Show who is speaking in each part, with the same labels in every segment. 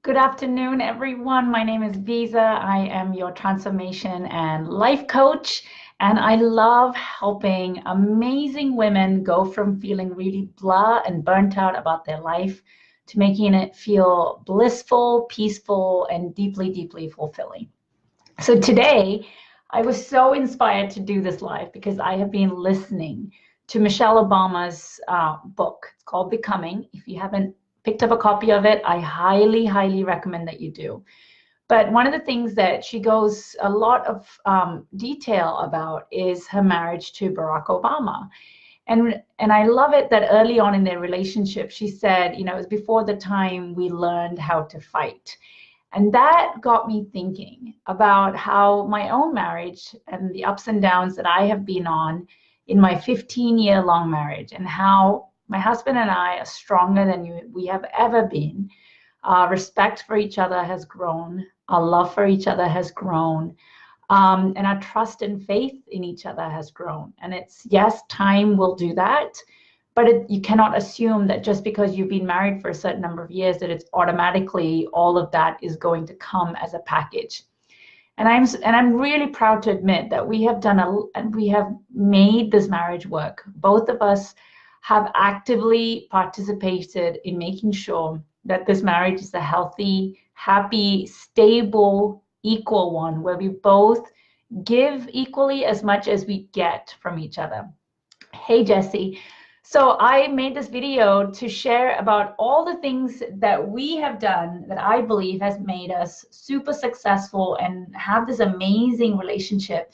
Speaker 1: Good afternoon, everyone. My name is Visa. I am your transformation and life coach, and I love helping amazing women go from feeling really blah and burnt out about their life to making it feel blissful, peaceful, and deeply, deeply fulfilling. So today, I was so inspired to do this live because I have been listening to Michelle Obama's book. It's called Becoming. If you haven't picked up a copy of it, I highly, highly recommend that you do. But one of the things that she goes a lot of detail about is her marriage to Barack Obama. And I love it that early on in their relationship, she said, it was before the time we learned how to fight. And that got me thinking about how my own marriage and the ups and downs that I have been on in my 15-year-long marriage, and how my husband and I are stronger than we have ever been. Our respect for each other has grown. Our love for each other has grown. And our trust and faith in each other has grown. And yes, time will do that. But you cannot assume that just because you've been married for a certain number of years that it's automatically all of that is going to come as a package. And I'm really proud to admit that we have made this marriage work. Both of us have actively participated in making sure that this marriage is a healthy, happy, stable, equal one, where we both give equally as much as we get from each other. Hey, Jesse. So I made this video to share about all the things that we have done that I believe has made us super successful and have this amazing relationship.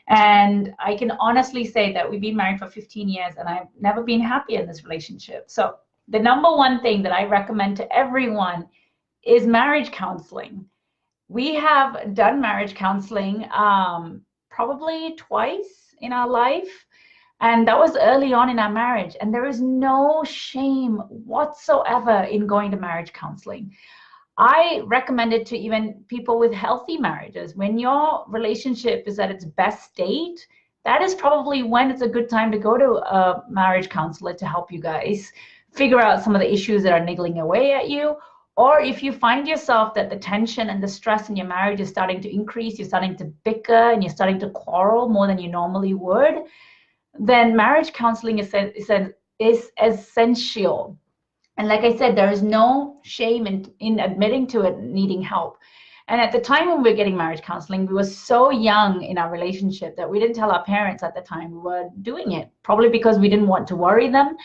Speaker 1: And I can honestly say that we've been married for 15 years and I've never been happy in this relationship. So the number one thing that I recommend to everyone is marriage counseling. We have done marriage counseling probably twice in our life. And that was early on in our marriage. And there is no shame whatsoever in going to marriage counseling. I recommend it to even people with healthy marriages. When your relationship is at its best state, that is probably when it's a good time to go to a marriage counselor to help you guys figure out some of the issues that are niggling away at you. Or if you find yourself that the tension and the stress in your marriage is starting to increase, you're starting to bicker and you're starting to quarrel more than you normally would, then marriage counseling is essential. And like I said, there is no shame in admitting to it, needing help. And at the time when we were getting marriage counseling, we were so young in our relationship that we didn't tell our parents at the time we were doing it, probably because we didn't want to worry them,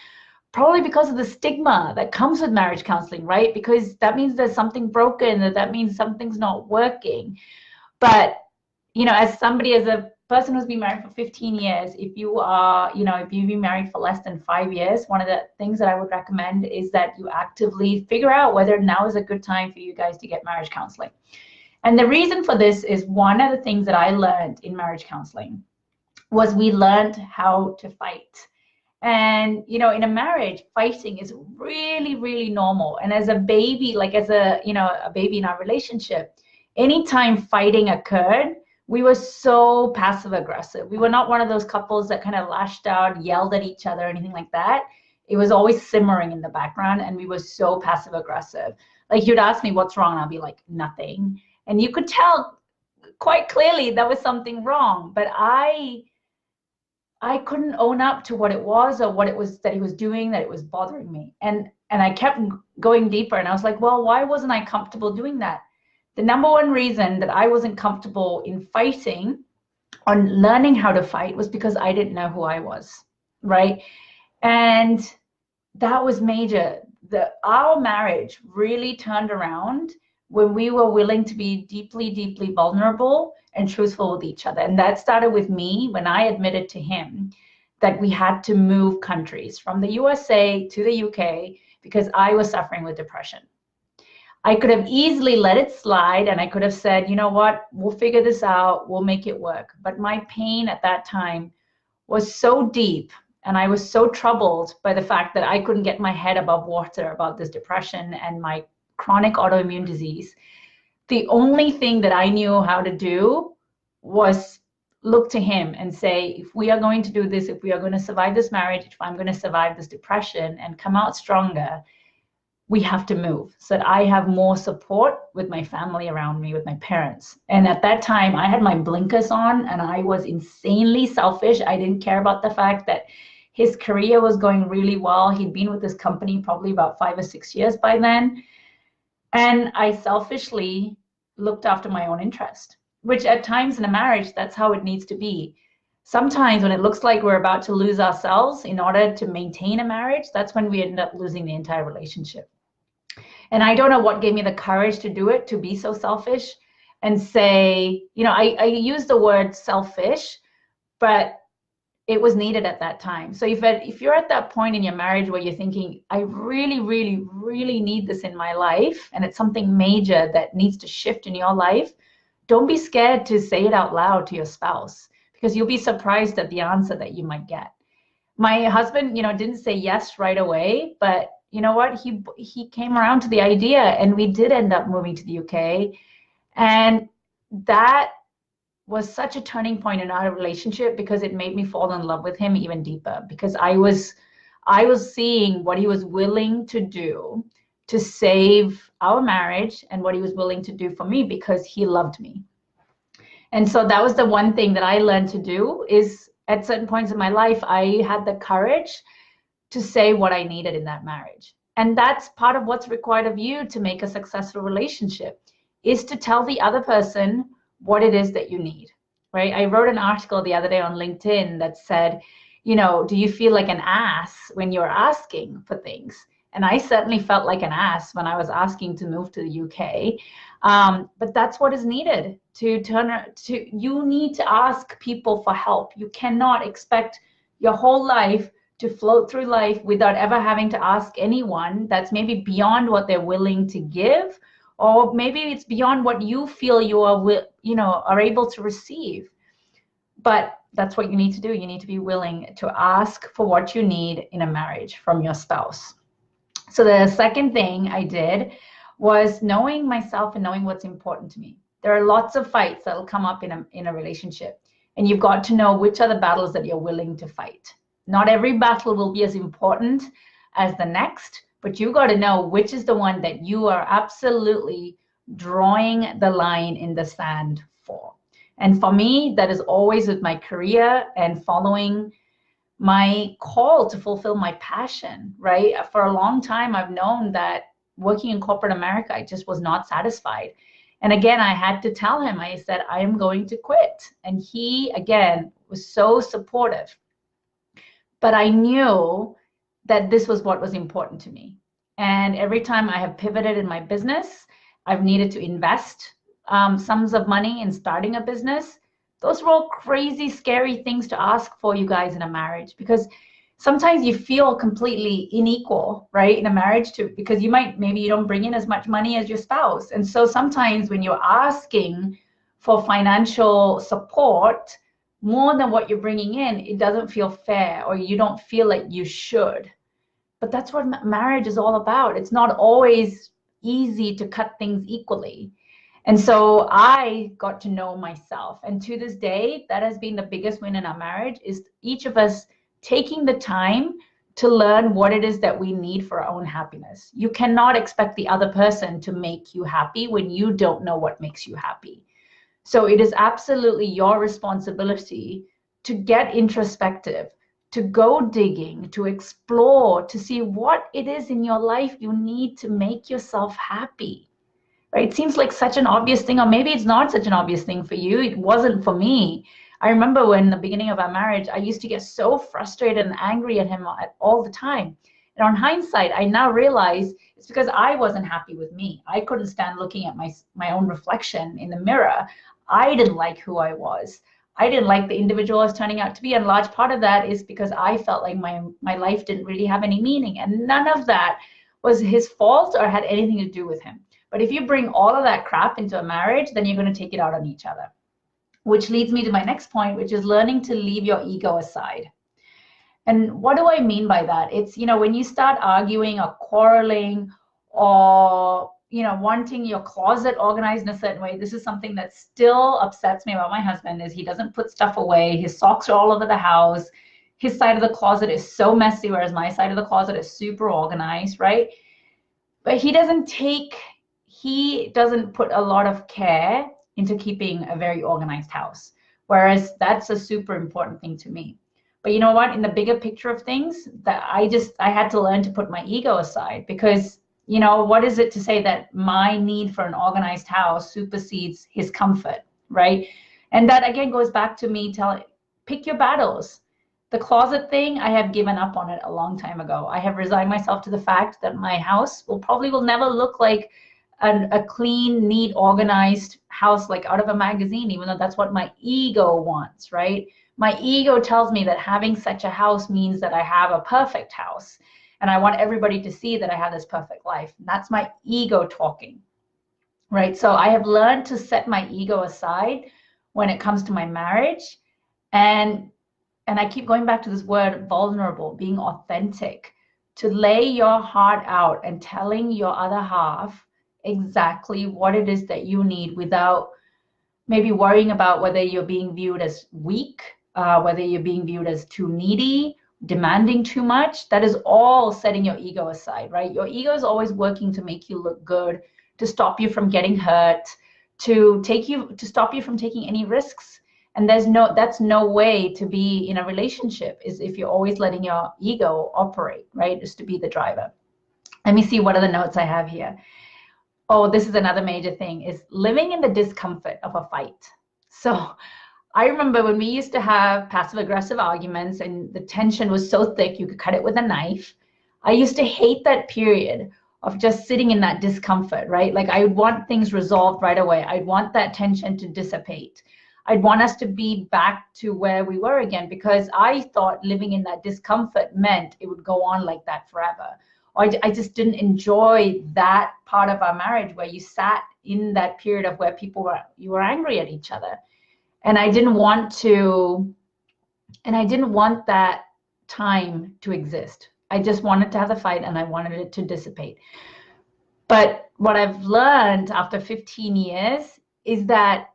Speaker 1: probably because of the stigma that comes with marriage counseling, right? Because that means there's something broken, that means something's not working. But, as a person who's been married for 15 years, if you've been married for less than 5 years, one of the things that I would recommend is that you actively figure out whether now is a good time for you guys to get marriage counseling. And the reason for this is one of the things that I learned in marriage counseling was we learned how to fight. And, in a marriage, fighting is really, really normal. And as a baby, a baby in our relationship, anytime fighting occurred, we were so passive aggressive. We were not one of those couples that kind of lashed out, yelled at each other, anything like that. It was always simmering in the background, and we were so passive aggressive. Like, you'd ask me what's wrong, and I'll be like, nothing. And you could tell quite clearly there was something wrong, but I couldn't own up to what it was or what it was that he was doing, that it was bothering me. And I kept going deeper, and I was like, well, why wasn't I comfortable doing that? The number one reason that I wasn't comfortable in fighting, on learning how to fight, was because I didn't know who I was, right? And that was major. Our marriage really turned around when we were willing to be deeply, deeply vulnerable and truthful with each other. And that started with me when I admitted to him that we had to move countries from the USA to the UK because I was suffering with depression. I could have easily let it slide, and I could have said, you know what, we'll figure this out, we'll make it work. But my pain at that time was so deep, and I was so troubled by the fact that I couldn't get my head above water about this depression and my chronic autoimmune disease. The only thing that I knew how to do was look to him and say, if we are going to do this, if we are going to survive this marriage, if I'm going to survive this depression and come out stronger, we have to move so that I have more support with my family around me, with my parents. And at that time, I had my blinkers on and I was insanely selfish. I didn't care about the fact that his career was going really well. He'd been with this company probably about 5 or 6 years by then. And I selfishly looked after my own interest, which at times in a marriage, that's how it needs to be. Sometimes when it looks like we're about to lose ourselves in order to maintain a marriage, that's when we end up losing the entire relationship. And I don't know what gave me the courage to do it, to be so selfish and say, I use the word selfish, but it was needed at that time. So if you're at that point in your marriage where you're thinking, I really, really, really need this in my life, and it's something major that needs to shift in your life, don't be scared to say it out loud to your spouse, because you'll be surprised at the answer that you might get. My husband, didn't say yes right away, but you know what? He came around to the idea, and we did end up moving to the UK. And that was such a turning point in our relationship, because it made me fall in love with him even deeper, because I was seeing what he was willing to do to save our marriage and what he was willing to do for me because he loved me. And so that was the one thing that I learned to do, is at certain points in my life, I had the courage to say what I needed in that marriage. And that's part of what's required of you to make a successful relationship, is to tell the other person what it is that you need, right? I wrote an article the other day on LinkedIn that said, do you feel like an ass when you're asking for things? And I certainly felt like an ass when I was asking to move to the UK. But that's what is needed you need to ask people for help. You cannot expect your whole life to float through life without ever having to ask anyone. That's maybe beyond what they're willing to give, or maybe it's beyond what you feel you are able to receive. But that's what you need to do. You need to be willing to ask for what you need in a marriage from your spouse. So the second thing I did was knowing myself and knowing what's important to me. There are lots of fights that will come up in a relationship, and you've got to know which are the battles that you're willing to fight. Not every battle will be as important as the next, but you got to know which is the one that you are absolutely drawing the line in the sand for. And for me, that is always with my career and following my call to fulfill my passion, right? For a long time, I've known that working in corporate America, I just was not satisfied. And again, I had to tell him, I said, I am going to quit. And he, again, was so supportive. But I knew that this was what was important to me. And every time I have pivoted in my business, I've needed to invest sums of money in starting a business. Those were all crazy, scary things to ask for, you guys, in a marriage, because sometimes you feel completely unequal, right, in a marriage too, because maybe you don't bring in as much money as your spouse. And so sometimes when you're asking for financial support more than what you're bringing in, it doesn't feel fair, or you don't feel like you should. But that's what marriage is all about. It's not always easy to cut things equally. And so I got to know myself. And to this day, that has been the biggest win in our marriage, is each of us taking the time to learn what it is that we need for our own happiness. You cannot expect the other person to make you happy when you don't know what makes you happy. So it is absolutely your responsibility to get introspective, to go digging, to explore, to see what it is in your life you need to make yourself happy. Right? It seems like such an obvious thing, or maybe it's not such an obvious thing for you. It wasn't for me. I remember when the beginning of our marriage, I used to get so frustrated and angry at him all the time. And on hindsight, I now realize it's because I wasn't happy with me. I couldn't stand looking at my own reflection in the mirror. I didn't like who I was. I didn't like the individual I was turning out to be. And a large part of that is because I felt like my life didn't really have any meaning. And none of that was his fault or had anything to do with him. But if you bring all of that crap into a marriage, then you're going to take it out on each other. Which leads me to my next point, which is learning to leave your ego aside. And what do I mean by that? It's, when you start arguing or quarreling or, wanting your closet organized in a certain way, this is something that still upsets me about my husband, is he doesn't put stuff away. His socks are all over the house. His side of the closet is so messy, whereas my side of the closet is super organized, right? but he doesn't put a lot of care into keeping a very organized house, whereas that's a super important thing to me. But you know what, in the bigger picture of things, that I had to learn to put my ego aside, because what is it to say that my need for an organized house supersedes his comfort, right? And that again goes back to me telling, pick your battles. The closet thing, I have given up on it a long time ago. I have resigned myself to the fact that my house will never look like a clean, neat, organized house like out of a magazine, even though that's what my ego wants, right? My ego tells me that having such a house means that I have a perfect house. And I want everybody to see that I have this perfect life. And that's my ego talking, right? So I have learned to set my ego aside when it comes to my marriage. And I keep going back to this word vulnerable, being authentic, to lay your heart out and telling your other half exactly what it is that you need without maybe worrying about whether you're being viewed as weak, whether you're being viewed as too needy, demanding too much. That is all setting your ego aside, right? Your ego is always working to make you look good, to stop you from getting hurt, to stop you from taking any risks. And that's no way to be in a relationship, is if you're always letting your ego operate, right? Is to be the driver. Let me see what are the notes I have here. Oh, this is another major thing, is living in the discomfort of a fight. So I remember when we used to have passive aggressive arguments and the tension was so thick you could cut it with a knife. I used to hate that period of just sitting in that discomfort, right? Like I would want things resolved right away. I'd want that tension to dissipate. I'd want us to be back to where we were again, because I thought living in that discomfort meant it would go on like that forever. Or I just didn't enjoy that part of our marriage where you sat in that period of where you were angry at each other. And I didn't want that time to exist. I just wanted to have the fight and I wanted it to dissipate. But what I've learned after 15 years is that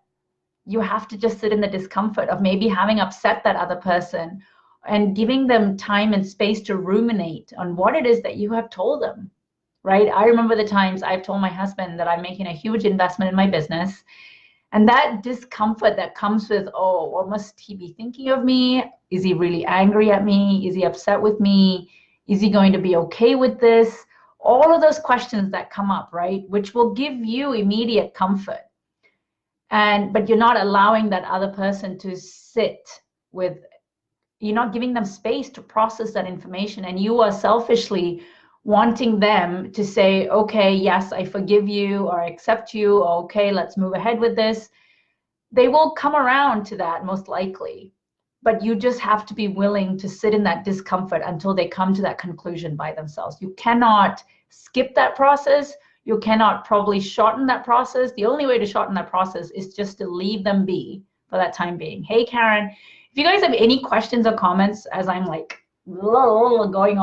Speaker 1: you have to just sit in the discomfort of maybe having upset that other person and giving them time and space to ruminate on what it is that you have told them, right? I remember the times I've told my husband that I'm making a huge investment in my business, and that discomfort that comes with, oh, what must he be thinking of me? Is he really angry at me? Is he upset with me? Is he going to be okay with this? All of those questions that come up, right? Which will give you immediate comfort. But you're not allowing that other person to sit with, you're not giving them space to process that information, and you are selfishly wanting them to say, okay, yes, I forgive you, or I accept you, or okay, let's move ahead with this. They will come around to that most likely, but you just have to be willing to sit in that discomfort until they come to that conclusion by themselves. You cannot skip that process. You cannot probably shorten that process. The only way to shorten that process is just to leave them be for that time being. Hey, Karen, if you guys have any questions or comments as I'm like going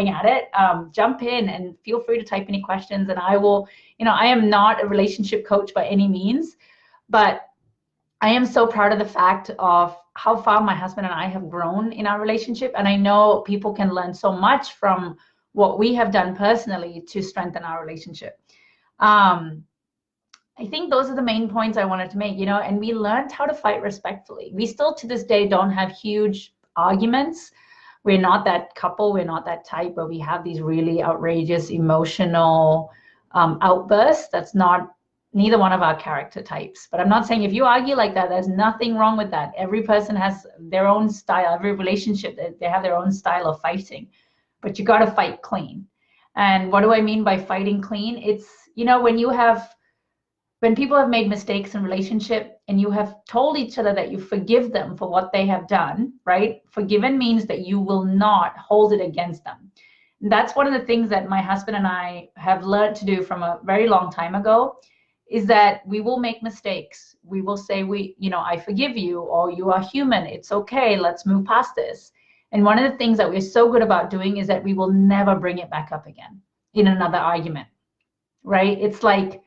Speaker 1: at it, jump in and feel free to type any questions, and I will, I am not a relationship coach by any means, but I am so proud of the fact of how far my husband and I have grown in our relationship. And I know people can learn so much from what we have done personally to strengthen our relationship. I think those are the main points I wanted to make, and we learned how to fight respectfully. We still to this day don't have huge arguments. We're not that couple, we're not that type where we have these really outrageous emotional outbursts. That's neither one of our character types. But I'm not saying if you argue like that, there's nothing wrong with that. Every person has their own style, every relationship, they have their own style of fighting. But you got to fight clean. And what do I mean by fighting clean? It's, when people have made mistakes in relationship and you have told each other that you forgive them for what they have done, right? Forgiven means that you will not hold it against them. And that's one of the things that my husband and I have learned to do from a very long time ago, is that we will make mistakes. We will say, I forgive you, or you are human. It's okay. Let's move past this. And one of the things that we're so good about doing is that we will never bring it back up again in another argument, right? It's like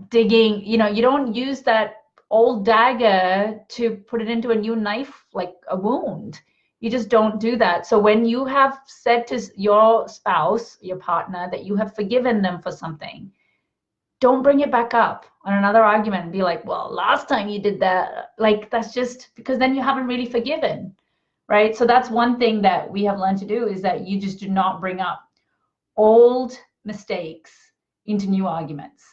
Speaker 1: digging, you don't use that old dagger to put it into a new knife, like a wound. You just don't do that. So when you have said to your spouse, your partner, that you have forgiven them for something, don't bring it back up on another argument and be like, well, last time you did that. Like, that's just because then you haven't really forgiven, right? So that's one thing that we have learned to do, is that you just do not bring up old mistakes into new arguments.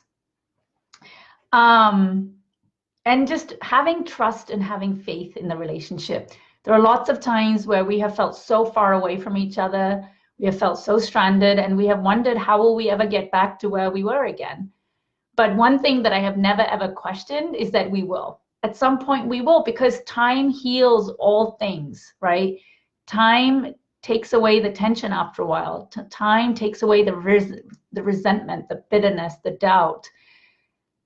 Speaker 1: And just having trust and having faith in the relationship. There are lots of times where we have felt so far away from each other, we have felt so stranded, and we have wondered, how will we ever get back to where we were again? But one thing that I have never ever questioned is that we will. At some point we will, because time heals all things, right? Time takes away the tension after a while. Time takes away the resentment, the bitterness, the doubt.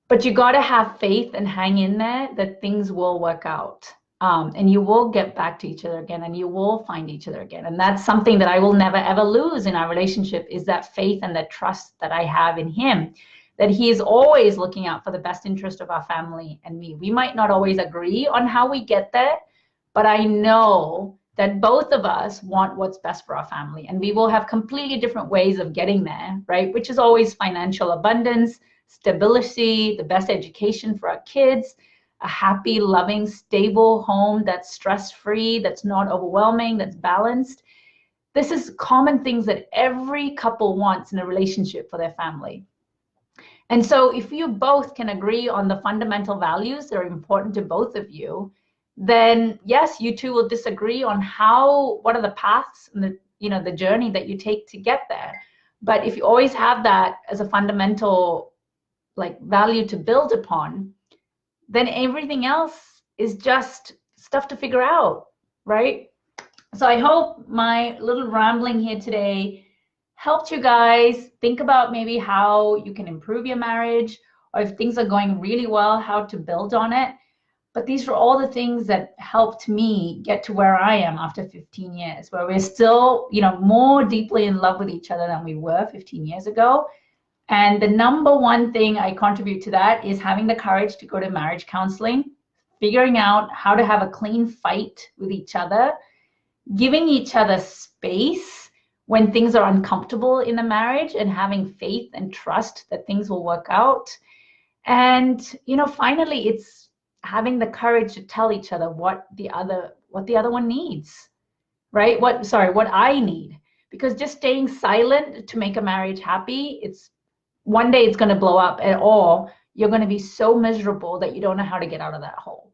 Speaker 1: But you got to have faith and hang in there that things will work out. And you will get back to each other again, and you will find each other again. And that's something that I will never ever lose in our relationship, is that faith and that trust that I have in him, that he is always looking out for the best interest of our family and me. We might not always agree on how we get there, but I know that both of us want what's best for our family, and we will have completely different ways of getting there, right? Which is always financial abundance, stability, the best education for our kids, a happy, loving, stable home that's stress-free, that's not overwhelming, that's balanced. This is common things that every couple wants in a relationship for their family. And so if you both can agree on the fundamental values that are important to both of you, then yes, you two will disagree on what are the paths and the journey that you take to get there. But if you always have that as a fundamental value to build upon, then everything else is just stuff to figure out, right? So I hope my little rambling here today helped you guys think about maybe how you can improve your marriage, or if things are going really well, how to build on it. But these are all the things that helped me get to where I am after 15 years, where we're still, more deeply in love with each other than we were 15 years ago. And the number one thing I contribute to that is having the courage to go to marriage counseling, figuring out how to have a clean fight with each other, giving each other space when things are uncomfortable in the marriage, and having faith and trust that things will work out. And, finally, it's having the courage to tell each other what the other one needs, right? What I need. Because just staying silent to make a marriage happy, one day it's going to blow up, or you're going to be so miserable that you don't know how to get out of that hole.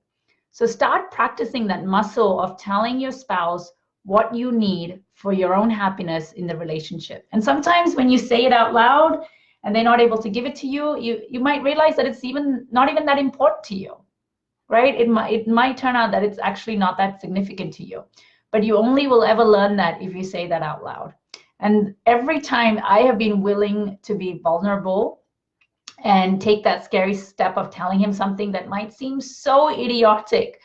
Speaker 1: So start practicing that muscle of telling your spouse what you need for your own happiness in the relationship. And sometimes when you say it out loud and they're not able to give it to you, you might realize that it's not even that important to you, right? It might turn out that it's actually not that significant to you. But you only will ever learn that if you say that out loud. And every time I have been willing to be vulnerable and take that scary step of telling him something that might seem so idiotic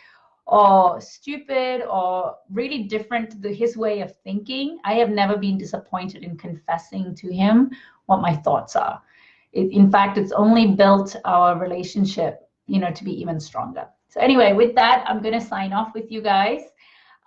Speaker 1: or stupid or really different to his way of thinking, I have never been disappointed in confessing to him what my thoughts are. In fact, it's only built our relationship, to be even stronger. So anyway, with that, I'm going to sign off with you guys.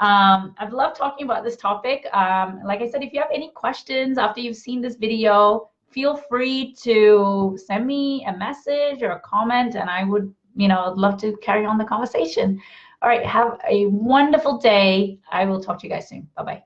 Speaker 1: I've loved talking about this topic. Like I said, if you have any questions after you've seen this video, feel free to send me a message or a comment, and I would, love to carry on the conversation. All right, have a wonderful day. I will talk to you guys soon. Bye-bye.